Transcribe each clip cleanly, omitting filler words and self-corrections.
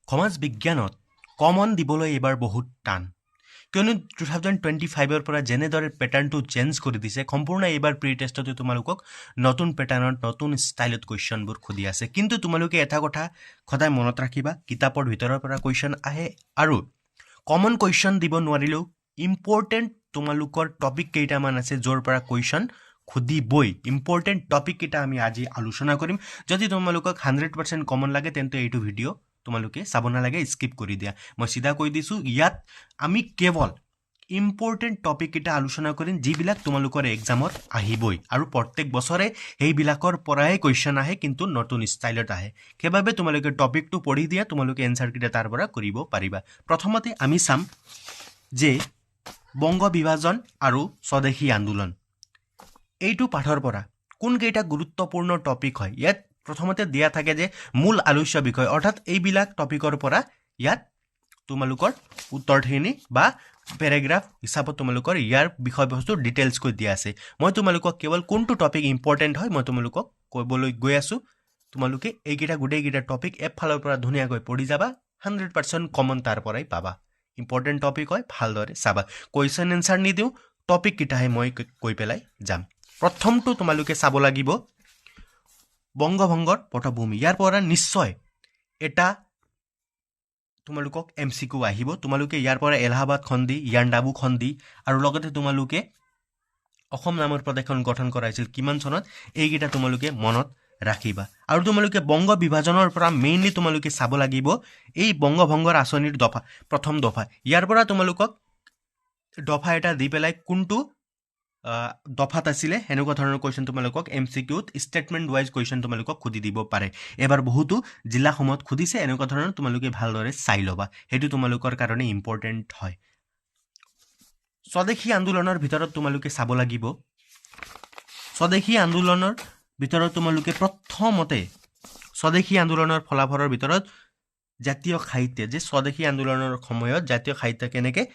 সমাজ বিজ্ঞানত কমন দিবলৈ এবাৰ বহুত টান কিয়নো 2025ৰ পৰা যেনেদৰে পেটাৰ্ণটো চেঞ্জ কৰি দিছে সম্পূৰ্ণ এইবাৰ প্ৰি টেষ্টতে তোমালোকক নতুন পেটাৰ্ণত নতুন ষ্টাইলত কুৱেশ্যনবোৰ সুধি আছে কিন্তু তোমালোকে এটা কথা সদায় মনত ৰাখিবা কিতাপৰ ভিতৰৰ পৰা কুৱেশ্যন আহে আৰু কমন কুৱেশ্যন দিব নোৱাৰিলেও ইম্পৰ্টেণ্ট তোমালোকৰ টপিক কেইটামান আছে য'ৰ পৰা কুৱেশ্যন সুধিবই ইম্পৰ্টেণ্ট টপিক কেইটা আমি আজি আলোচনা কৰিম যদি তোমালোকক 100% কমন লাগে তেন্তে এইটো ভিডিঅ' তোমালোকে চাব নালাগে স্কিপ কৰি দিয়া মই চিধা কৈ দিছোঁ ইয়াত আমি কেৱল ইম্পৰ্টেণ্ট টপিক কেইটা আলোচনা কৰিম যিবিলাক তোমালোকৰ এক্সামত আহিবই আৰু প্ৰত্যেক বছৰে সেইবিলাকৰ পৰাই কুৱেশ্যন আহে কিন্তু নতুন ষ্টাইলত আহে সেইবাবে তোমালোকে টপিকটো পঢ়ি দিয়া তোমালোকে এনচাৰ কেইটা তাৰ পৰা কৰিব পাৰিবা প্ৰথমতে আমি চাম যে বংগ বিভাজন আৰু স্বদেশী আন্দোলন এইটো পাঠৰ পৰা কোনকেইটা গুৰুত্বপূৰ্ণ টপিক হয় ইয়াত প্ৰথমতে দিয়া থাকে যে মূল আলোচ্য বিষয় অৰ্থাৎ এইবিলাক টপিকৰ পৰা ইয়াত তোমালোকৰ উত্তৰখিনি বা পেৰাগ্ৰাফ হিচাপত তোমালোকৰ ইয়াৰ বিষয়বস্তু ডিটেইলছকৈ দিয়া আছে মই তোমালোকক কেৱল কোনটো টপিক ইম্পৰ্টেণ্ট হয় মই তোমালোকক ক'বলৈ গৈ আছোঁ তোমালোকে এইকেইটা গোটেইকেইটা টপিক এফালৰ পৰা ধুনীয়াকৈ পঢ়ি যাবা 100% কমন তাৰ পৰাই পাবা ইম্পৰ্টেণ্ট টপিক হয় ভালদৰে চাবা কুৱেশ্যন এনচাৰ নিদিওঁ টপিক কেইটাহে মই কৈ পেলাই যাম প্ৰথমটো তোমালোকে চাব লাগিব বংগভংগৰ পটভূমি ইয়াৰ পৰা নিশ্চয় এটা তোমালোকক MCQ আহিব তোমালোকে ইয়াৰ পৰা এলাহাবাদ খন্দি ইয়াণ্ডাবু খন্দি আৰু লগতে তোমালোকে অসম নামৰ প্ৰদেশখন গঠন কৰাইছিল কিমান চনত এইকেইটা তোমালোকে মনত ৰাখিবা আৰু তোমালোকে বংগ বিভাজনৰ পৰা মেইনলি তোমালোকে চাব লাগিব এই বংগভংগৰ আঁচনিৰ দফা প্ৰথম দফা ইয়াৰ পৰা তোমালোকক দফা এটা দি পেলাই কোনটো দফাত আছিলে এনেকুৱা ধৰণৰ কুৱেশ্যন তোমালোকক MCQত ষ্টেটমেণ্ট ৱাইজ কুৱেশ্যন তোমালোকক সুধি দিব পাৰে এবাৰ বহুতো জিলাসমূহত সুধিছে এনেকুৱা ধৰণৰ তোমালোকে ভালদৰে চাই ল'বা সেইটো তোমালোকৰ কাৰণে ইম্পৰ্টেণ্ট হয় স্বদেশী আন্দোলনৰ ভিতৰত তোমালোকে চাব লাগিব স্বদেশী আন্দোলনৰ ভিতৰত তোমালোকে প্ৰথমতে স্বদেশী আন্দোলনৰ ফলাফলৰ ভিতৰত জাতীয় সাহিত্য যে স্বদেশী আন্দোলনৰ সময়ত জাতীয় সাহিত্য কেনেকৈ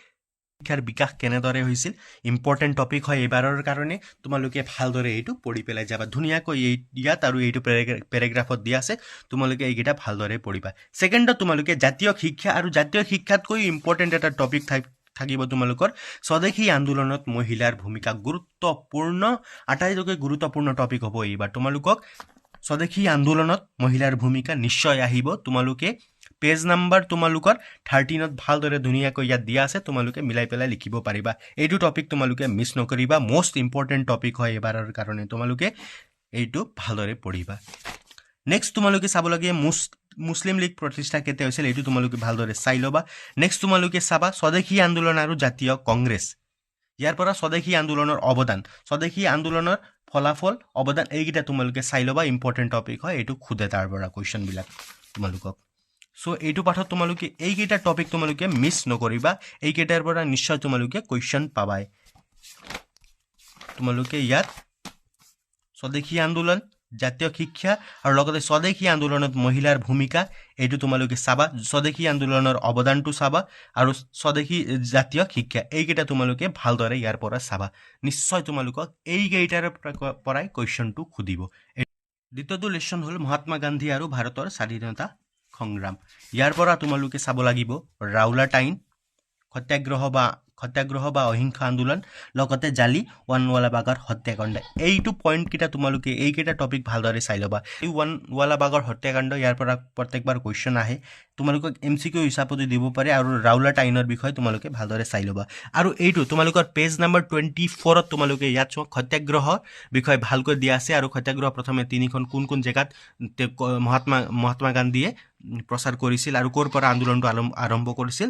শিক্ষাৰ বিকাশ কেনেদৰে হৈছিল ইম্পৰ্টেণ্ট টপিক হয় এইবাৰৰ কাৰণে তোমালোকে ভালদৰে এইটো পঢ়ি পেলাই যাবা ধুনীয়াকৈ ইয়াত আৰু এইটো পেৰাগ্ৰাফত দিয়া আছে তোমালোকে এইকেইটা ভালদৰে পঢ়িবা ছেকেণ্ডত তোমালোকে জাতীয় শিক্ষা আৰু জাতীয় শিক্ষাতকৈ ইম্পৰ্টেণ্ট এটা টপিক থাকিব তোমালোকৰ স্বদেশী আন্দোলনত মহিলাৰ ভূমিকা গুৰুত্বপূৰ্ণ আটাইতকৈ গুৰুত্বপূৰ্ণ টপিক হ'ব এইবাৰ তোমালোকক স্বদেশী আন্দোলনত মহিলাৰ ভূমিকা নিশ্চয় আহিব তোমালোকে পেজ নাম্বাৰ তোমালোকৰ 13ত ভালদৰে ধুনীয়াকৈ ইয়াত দিয়া আছে তোমালোকে মিলাই পেলাই লিখিব পাৰিবা এইটো টপিক তোমালোকে মিছ নকৰিবা মোষ্ট ইম্পৰ্টেণ্ট টপিক হয় এবাৰৰ কাৰণে তোমালোকে এইটো ভালদৰে পঢ়িবা নেক্সট তোমালোকে চাব লাগে মুছলিম লীগ প্ৰতিষ্ঠা কেতিয়া হৈছিল এইটো তোমালোকে ভালদৰে চাই ল'বা নেক্সট তোমালোকে চাবা স্বদেশী আন্দোলন আৰু জাতীয় কংগ্ৰেছ ইয়াৰ পৰা স্বদেশী আন্দোলনৰ অৱদান স্বদেশী আন্দোলনৰ ফলাফল অৱদান এইকেইটা তোমালোকে চাই ল'বা ইম্পৰ্টেণ্ট টপিক হয় এইটো খুদে তাৰ পৰা কুৱেশ্যনবিলাক তোমালোকক সো এইটো পাঠত তোমালোকে এইকেইটা টপিক তোমালোকে মিছ নকৰিবা এইকেইটাৰ পৰা নিশ্চয় তোমালোকে কুৱেশ্যন পাবাই তোমালোকে ইয়াত স্বদেশী আন্দোলন জাতীয় শিক্ষা আৰু লগতে স্বদেশী আন্দোলনত মহিলাৰ ভূমিকা এইটো তোমালোকে চাবা স্বদেশী আন্দোলনৰ অৱদানটো চাবা আৰু স্বদেশী জাতীয় শিক্ষা এইকেইটা তোমালোকে ভালদৰে ইয়াৰ পৰা চাবা নিশ্চয় তোমালোকক এইকেইটাৰ পৰাই কুৱেশ্যনটো সুধিব দ্বিতীয়টো লেচন হ'ল মহাত্মা গান্ধী আৰু ভাৰতৰ স্বাধীনতা সংগ্ৰাম ইয়াৰ পৰা তোমালোকে চাব লাগিব ৰাওলাটাইন সত্যাগ্ৰহ বা অহিংসা আন্দোলন লগতে জালিৱানৱালাবাগৰ হত্যাকাণ্ড এইটো পইণ্টকেইটা তোমালোকে এইকেইটা টপিক ভালদৰে চাই ল'বা এই জালিৱানৱালাবাগৰ হত্যাকাণ্ড ইয়াৰ পৰা প্ৰত্যেকবাৰ কুৱেশ্যন আহে তোমালোকক MCQ হিচাপতো দিব পাৰে আৰু ৰাওলাটাইনৰ বিষয়ে তোমালোকে ভালদৰে চাই ল'বা আৰু এইটো তোমালোকৰ পেজ নাম্বাৰ 24ত তোমালোকে ইয়াত সত্যাগ্ৰহৰ বিষয়ে ভালকৈ দিয়া আছে আৰু সত্যাগ্ৰহ প্ৰথমে তিনিখন কোন জেগাত মহাত্মা গান্ধীয়ে প্ৰচাৰ কৰিছিল আৰু ক'ৰ পৰা আন্দোলনটো আৰম্ভ কৰিছিল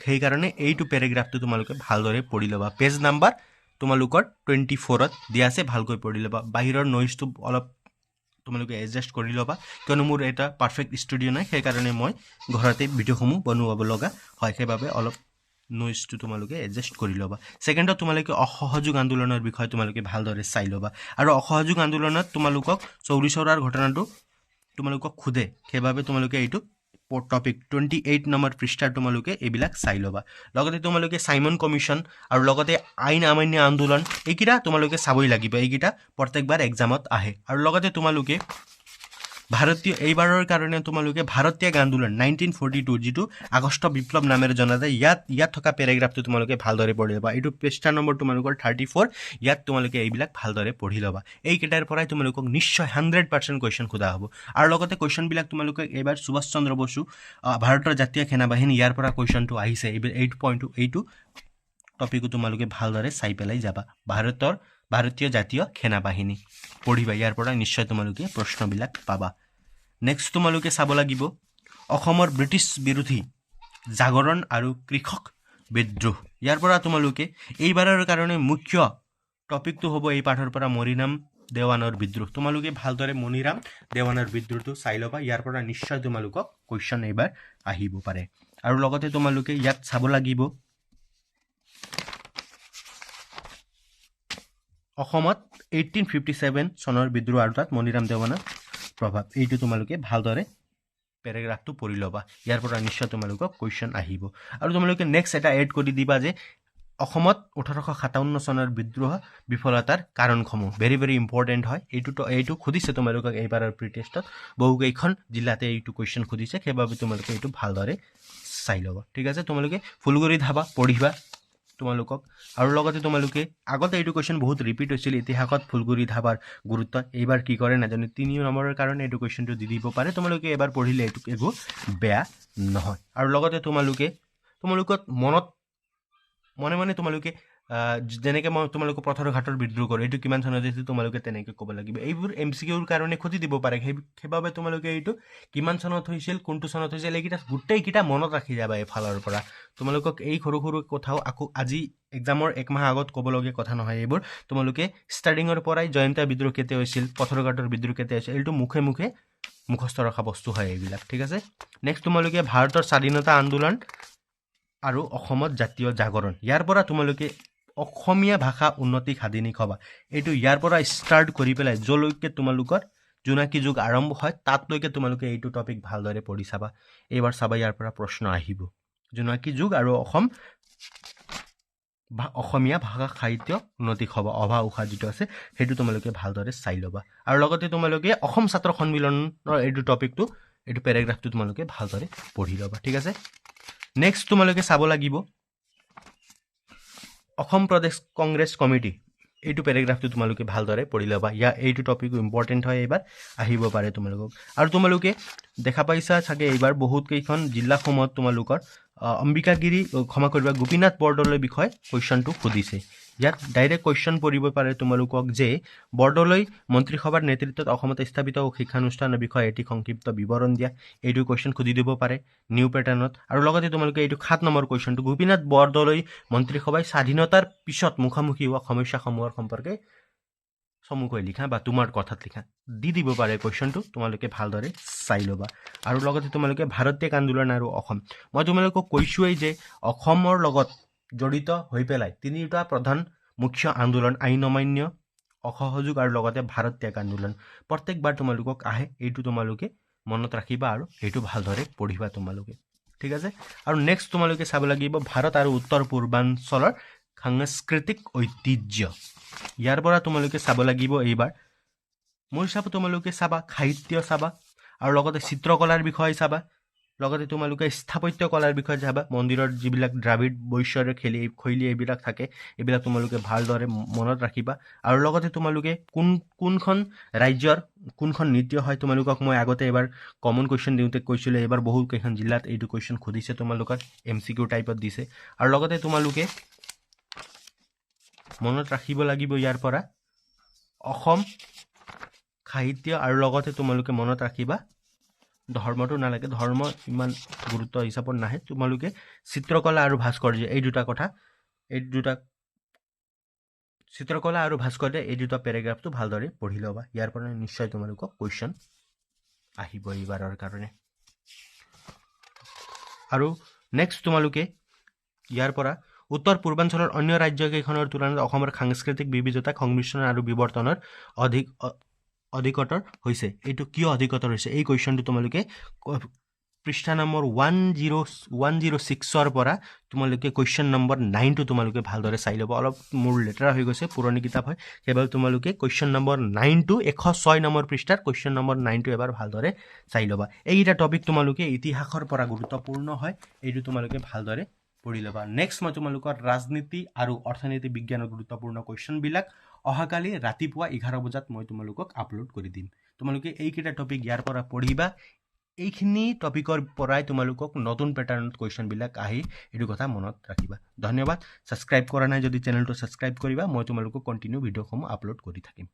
সেইকাৰণে এইটো পেৰাগ্ৰাফটো তোমালোকে ভালদৰে পঢ়ি ল'বা পেজ নাম্বাৰ তোমালোকৰ 24ত দিয়া আছে ভালকৈ পঢ়ি ল'বা বাহিৰৰ নইজটো অলপ তোমালোকে এডজাষ্ট কৰি ল'বা কিয়নো মোৰ এটা পাৰফেক্ট ষ্টুডিঅ' নাই সেইকাৰণে মই ঘৰতে ভিডিঅ'সমূহ বনোৱাব লগা হয় সেইবাবে অলপ নইজটো তোমালোকে এডজাষ্ট কৰি ল'বা ছেকেণ্ডত তোমালোকে অসহযোগ আন্দোলনৰ বিষয়ে তোমালোকে ভালদৰে চাই ল'বা আৰু অসহযোগ আন্দোলনত তোমালোকক চৌৰি চৌৰাৰ ঘটনাটো তোমালোকক খুদে সেইবাবে তোমালোকে এইটো টপিক 28 নম্বৰ পৃষ্ঠাৰ তোমালোকে এইবিলাক চাই ল'বা লগতে তোমালোকে সাইমন কমিশ্যন আৰু লগতে আইন অমান্য আন্দোলন এইকেইটা তোমালোকে চাবই লাগিব এইকেইটা প্ৰত্যেকবাৰ এক্সামত আহে আৰু লগতে তোমালোকে ভাৰতীয় এইবাৰৰ কাৰণে তোমালোকে ভাৰতীয় আন্দোলন 1942 যিটো আগষ্ট বিপ্লৱ নামেৰে জনা যায় ইয়াত থকা পেৰাগ্ৰাফটো তোমালোকে ভালদৰে পঢ়ি ল'বা এইটো পৃষ্ঠা নম্বৰ তোমালোকৰ 34 ইয়াত তোমালোকে এইবিলাক ভালদৰে পঢ়ি ল'বা এইকেইটাৰ পৰাই তোমালোকক নিশ্চয় 100% কুৱেশ্যন সোধা হ'ব আৰু লগতে কুৱেশ্যনবিলাক তোমালোকে এইবাৰ সুভাষ চন্দ্ৰ বসু ভাৰতৰ জাতীয় সেনাবাহিনী ইয়াৰ পৰা কুৱেশ্যনটো আহিছে এইটো টপিকো তোমালোকে ভালদৰে চাই পেলাই যাবা ভাৰতীয় জাতীয় সেনাবাহিনী পঢ়িবা ইয়াৰ পৰা নিশ্চয় তোমালোকে প্ৰশ্নবিলাক পাবা নেক্সট তোমালোকে চাব লাগিব অসমৰ ব্ৰিটিছ বিৰোধী জাগৰণ আৰু কৃষক বিদ্ৰোহ ইয়াৰ পৰা তোমালোকে এইবাৰৰ কাৰণে মুখ্য টপিকটো হ'ব এই পাঠৰ পৰা মৰিৰাম দেৱানৰ বিদ্ৰোহ তোমালোকে ভালদৰে মৰিৰাম দেৱানৰ বিদ্ৰোহটো চাই ল'বা ইয়াৰ পৰা নিশ্চয় তোমালোকক কুৱেশ্যন এইবাৰ আহিব পাৰে আৰু লগতে তোমালোকে ইয়াত চাব লাগিব অসমত 1857 চনৰ বিদ্ৰোহ আৰু তাত মনিৰাম দেৱানৰ প্ৰভাৱ এইটো তোমালোকে ভালদৰে পেৰাগ্ৰাফটো পঢ়ি ল'বা ইয়াৰ পৰা নিশ্চয় তোমালোকক কুৱেশ্যন আহিব আৰু তোমালোকে নেক্সট এটা এড কৰি দিবা যে অসমত 1857 চনৰ বিদ্ৰোহ বিফলতাৰ কাৰণসমূহ ভেৰি ভেৰি ইম্পৰ্টেণ্ট হয় এইটো সুধিছে তোমালোকক এইবাৰৰ প্ৰি টেষ্টত বহুকেইখন জিলাতে এইটো কুৱেশ্যন সুধিছে সেইবাবে তোমালোকে এইটো ভালদৰে চাই ল'বা ঠিক আছে তোমালোকে ফুলগুৰি ধাবা পঢ়িবা তোমালোকক আৰু লগতে তোমালোকে আগতে এইটো কুৱেশ্যন বহুত ৰিপিট হৈছিল ইতিহাসত ফুলগুৰি ধাবাৰ গুৰুত্ব এইবাৰ কি কৰে নাজানো 3 নম্বৰৰ কাৰণে এইটো কুৱেশ্যনটো দি দিব পাৰে তোমালোকে এবাৰ পঢ়িলে এইটো একো বেয়া নহয় আৰু লগতে তোমালোকক মনে তোমালোকে যেনেকৈ মই তোমালোকক পথৰ ঘাটৰ বিদ্ৰোহ কৰোঁ এইটো কিমান চনত হৈছিল তোমালোকে তেনেকৈ ক'ব লাগিব এইবোৰ MCQৰ কাৰণে খুজি দিব পাৰে সেইবাবে তোমালোকে এইটো কিমান চনত হৈছিল কোনটো চনত হৈছিল এইকেইটা গোটেইকেইটা মনত ৰাখি যাবা এফালৰ পৰা তোমালোকক এই সৰু কথাও আকৌ আজি এক্সামৰ এক মাহ আগত ক'বলগীয়া কথা নহয় এইবোৰ তোমালোকে ষ্টাৰ্টিঙৰ পৰাই জয়ন্ত বিদ্ৰোহ কেতিয়া হৈছিল পথৰ ঘাটৰ বিদ্ৰোহ কেতিয়া হৈছিল এইটো মুখে মুখস্থ ৰখা বস্তু হয় এইবিলাক ঠিক আছে নেক্সট তোমালোকে ভাৰতৰ স্বাধীনতা আন্দোলন আৰু অসমত জাতীয় জাগৰণ ইয়াৰ পৰা তোমালোকে অসমীয়া ভাষা উন্নতি সাধিনী হবা এইটো ইয়াৰ পৰা ষ্টাৰ্ট কৰি পেলাই যলৈকে তোমালোকৰ জোনাকী যুগ আৰম্ভ হয় তাতলৈকে তোমালোকে এইটো টপিক ভালদৰে পঢ়ি চাবা এইবাৰ চাবা ইয়াৰ পৰা প্ৰশ্ন আহিব জোনাকী যুগ আৰু অসমীয়া ভাষা সাহিত্য উন্নতি হবা অভা উষা যিটো আছে সেইটো তোমালোকে ভালদৰে চাই ল'বা আৰু লগতে তোমালোকে অসম ছাত্ৰ সন্মিলনৰ এইটো টপিকটো এইটো পেৰাগ্ৰাফটো তোমালোকে ভালদৰে পঢ়ি ল'বা ঠিক আছে নেক্সট তোমালোকে চাব লাগিব অসম প্ৰদেশ কংগ্ৰেছ কমিটি এইটো পেৰাগ্ৰাফটো তোমালোকে ভালদৰে পঢ়ি ল'বা এইটো টপিক ইম্পৰ্টেণ্ট হয় এইবাৰ আহিব পাৰে তোমালোকক আৰু তোমালোকে দেখা পাইছা চাগে এইবাৰ বহুত কেইখন জিলাসমূহত তোমালোকৰ অম্বিকাগিৰি ক্ষমা কৰিবা গোপীনাথ বৰদলৈৰ বিষয়ে কুৱেশ্যনটো সুধিছে ইয়াত ডাইৰেক্ট কুৱেশ্যন পৰিব পাৰে তোমালোকক যে বৰদলৈ মন্ত্ৰীসভাৰ নেতৃত্বত অসমত স্থাপিত শিক্ষানুষ্ঠানৰ বিষয়ে এটি সংক্ষিপ্ত বিৱৰণ দিয়া এইটো কুৱেশ্যন সুধি দিব পাৰে নিউ পেটাৰ্ণত আৰু লগতে তোমালোকে এইটো 7 নম্বৰ কুৱেশ্যনটো গোপীনাথ বৰদলৈ মন্ত্ৰীসভাই স্বাধীনতাৰ পিছত মুখামুখি হোৱা সমস্যাসমূহৰ সম্পৰ্কে চমুকৈ লিখা বা তোমাৰ কথাত লিখা দি দিব পাৰে কুৱেশ্যনটো তোমালোকে ভালদৰে চাই ল'বা আৰু লগতে তোমালোকে ভাৰতীয় আন্দোলন আৰু অসম মই তোমালোকক কৈছোৱেই যে অসমৰ লগত জড়িত হৈ পেলাই 3টা প্ৰধান মুখ্য আন্দোলন আইন অমান্য অসহযোগ আৰু লগতে ভাৰতীয় আন্দোলন প্ৰত্যেকবাৰ তোমালোকক আহে এইটো তোমালোকে মনত ৰাখিবা আৰু এইটো ভালদৰে পঢ়িবা তোমালোকে ঠিক আছে আৰু নেক্সট তোমালোকে চাব লাগিব ভাৰত আৰু উত্তৰ পূৰ্বাঞ্চলৰ সাংস্কৃতিক ঐতিহ্য ইয়াৰ পৰা তোমালোকে চাব লাগিব এইবাৰ মোৰ হিচাপত তোমালোকে চাবা সাহিত্য চাবা আৰু লগতে চিত্ৰকলাৰ বিষয়ে চাবা লগতে তোমালোকে স্থাপত্য কলাৰ বিষয়ে চাবা মন্দিৰৰ যিবিলাক দ্ৰাবিড় বৈশ্যৰ শৈলী এইবিলাক থাকে এইবিলাক তোমালোকে ভালদৰে মনত ৰাখিবা আৰু লগতে তোমালোকে কোনখন ৰাজ্যৰ কোনখন নৃত্য হয় তোমালোকক মই আগতে এবাৰ কমন কুৱেশ্যন দিওঁতে কৈছিলোঁ এইবাৰ বহুত কেইখন জিলাত এইটো কুৱেশ্যন সুধিছে তোমালোকৰ MCQ টাইপত দিছে আৰু লগতে তোমালোকে মনত ৰাখিব লাগিব ইয়াৰ পৰা অসম সাহিত্য আৰু লগতে তোমালোকে মনত ৰাখিবা ধৰ্মটো নালাগে ধৰ্ম ইমান গুৰুত্ব হিচাপত নাহে তোমালোকে চিত্ৰকলা আৰু ভাস্কৰ্য এই দুটা কথা চিত্ৰকলা আৰু ভাস্কৰ্য এই দুটা পেৰাগ্ৰাফটো ভালদৰে পঢ়ি ল'বা ইয়াৰ পৰা নিশ্চয় তোমালোকক কুৱেশ্যন আহিব এইবাৰৰ কাৰণে আৰু নেক্সট তোমালোকে ইয়াৰ পৰা উত্তৰ পূৰ্বাঞ্চলৰ অন্য ৰাজ্যকেইখনৰ তুলনাত অসমৰ সাংস্কৃতিক বিবিধতা সংমিশ্ৰণ আৰু বিৱৰ্তনৰ অধিকতৰ হৈছে এইটো কিয় অধিকতৰ হৈছে এই কুৱেশ্যনটো তোমালোকে পৃষ্ঠা নম্বৰ 106ৰ পৰা তোমালোকে কুৱেশ্যন নম্বৰ 9টো তোমালোকে ভালদৰে চাই ল'ব অলপ মোৰ লেটাৰ হৈ গৈছে পুৰণি কিতাপ হয় কেৱল তোমালোকে কুৱেশ্যন নম্বৰ 9টো 106 নম্বৰ পৃষ্ঠাৰ কুৱেশ্যন নম্বৰ 9টো এবাৰ ভালদৰে চাই ল'বা এইটা টপিক তোমালোকে ইতিহাসৰ পৰা গুৰুত্বপূৰ্ণ হয় এইটো তোমালোকে ভালদৰে পঢ়ি ল'বা নেক্সট মই তোমালোকৰ ৰাজনীতি আৰু অৰ্থনীতি বিজ্ঞানৰ গুৰুত্বপূৰ্ণ কুৱেশ্যনবিলাক অহাকালি ৰাতিপুৱা 11 বজাত মই তোমালোকক আপলোড কৰি দিম তোমালোকে এইকেইটা টপিক ইয়াৰ পৰা পঢ়িবা এইখিনি টপিকৰ পৰাই তোমালোকক নতুন প্যাটাৰ্নত কুৱেশ্যনবিলাক আহি এইটো কথা মনত ৰাখিবা ধন্যবাদ সাবস্ক্ৰাইব কৰা নাই যদি চেনেলটো সাবস্ক্ৰাইব কৰিবা মই তোমালোকক কন্টিনিউ ভিডিঅ'সমূহ আপলোড কৰি থাকিম